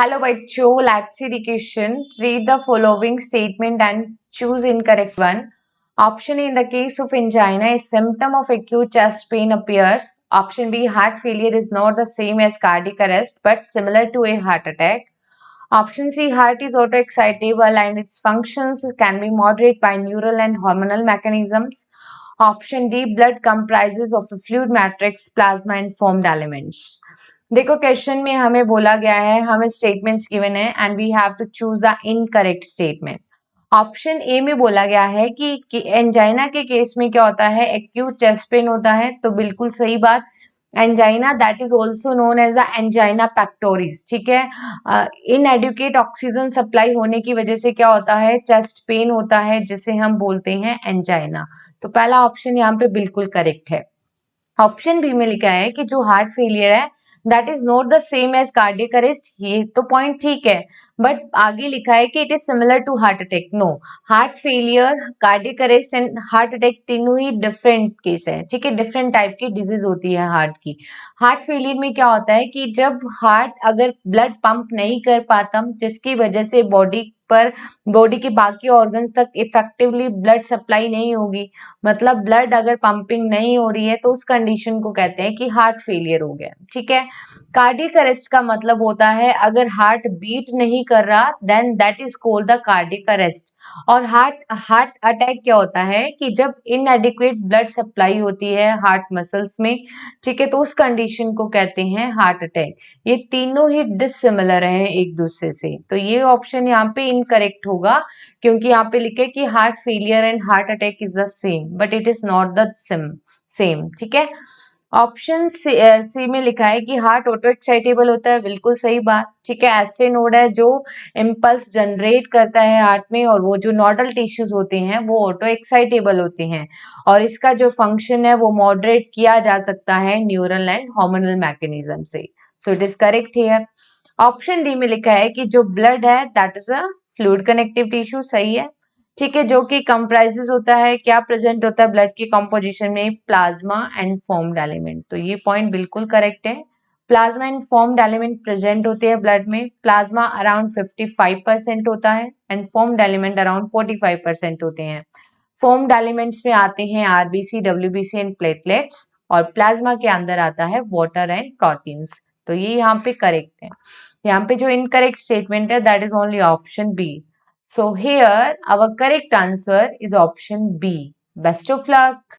Hello बच्चों, let's see the question. Read the following statement and choose incorrect one. Option A, in the case of angina, a symptom of acute chest pain appears. Option B, heart failure is not the same as cardiac arrest but similar to a heart attack. Option C, heart is autoexcitable and its functions can be moderated by neural and hormonal mechanisms. Option D, blood comprises of a fluid matrix, plasma and formed elements. देखो question में हमें बोला गया है, हमें statements given है and we have to choose the incorrect statement. Option A में बोला गया है कि एंजाइना के केस में क्या होता है, एक्यूट चेस्ट पेन होता है, तो बिल्कुल सही बात। Angina that is also known as the angina pectoris, ठीक है। इनएडुकेट ऑक्सीजन सप्लाई होने की वजह से क्या होता है, चेस्ट पेन होता है, जिसे हम बोलते हैं एंजाइना। तो पहला ऑप्शन यहाँ पे बिल्कुल करेक्ट है। ऑप्शन बी में लिखा है कि जो हार्ट फेलियर है that is not the same as cardiac arrest, ये तो पॉइंट ठीक है, बट आगे लिखा है कि it is similar to heart attack. No, heart failure, cardiac arrest and heart attack तीनों ही डिफरेंट केस है, ठीक है, डिफरेंट टाइप की डिजीज होती है हार्ट की। हार्ट फेलियर में क्या होता है कि जब हार्ट अगर ब्लड पंप नहीं कर पाता, जिसकी वजह से बॉडी के बाकी ऑर्गन्स तक इफेक्टिवली ब्लड सप्लाई नहीं होगी, मतलब ब्लड अगर पंपिंग नहीं हो रही है, तो उस कंडीशन को कहते हैं कि हार्ट फेलियर हो गया, ठीक है। कार्डियक अरेस्ट का मतलब होता है अगर हार्ट बीट नहीं कर रहा, then that is called the cardiac arrest. और हार्ट अटैक क्या होता है कि जब इनएडिक्वेट ब्लड सप्लाई होती है हार्ट मसल्स में, ठीक है, तो उस कंडीशन को कहते हैं हार्ट अटैक। ये तीनों ही डिसिमिलर हैं एक दूसरे से, तो ये ऑप्शन यहाँ पे इनकरेक्ट होगा, क्योंकि यहाँ पे लिखे कि heart failure and heart attack is the same, but it is not the same, ठीक है। ऑप्शन सी में लिखा है कि हार्ट ऑटो एक्साइटेबल होता है, बिल्कुल सही बात, ठीक है। ऐसे नोड है जो इम्पल्स जनरेट करता है हार्ट में, और वो जो नोडल टिश्यूज होते हैं वो ऑटो एक्साइटेबल होते हैं, और इसका जो फंक्शन है वो मॉडरेट किया जा सकता है न्यूरल एंड हार्मोनल मैकेनिज्म से। So it is correct here. Option D में लिखा है कि जो ब्लड है that is a fluid connective tissue, सही है, ठीक है, जो कि कंप्राइजेस होता है, क्या प्रेजेंट होता है ब्लड की कंपोजिशन में, प्लाज्मा एंड फॉर्म्ड एलिमेंट। तो ये पॉइंट बिल्कुल करेक्ट है, plasma and formed element present होते हैं ब्लड में। प्लाज्मा अराउंड 55% होता है एंड फॉर्म्ड एलिमेंट अराउंड 45% होते हैं। फॉर्म्ड एलिमेंट्स में आते हैं आरबीसी, डब्ल्यूबीसी एंड प्लेटलेट्स, और प्लाज्मा के अंदर आता है वाटर एंड प्रोटीन्स। तो ये यहाँ पे करेक्ट है। यहाँ पे जो इनकरेक्ट स्टेटमेंट है that is only option B. So here our correct answer is option B. Best of luck.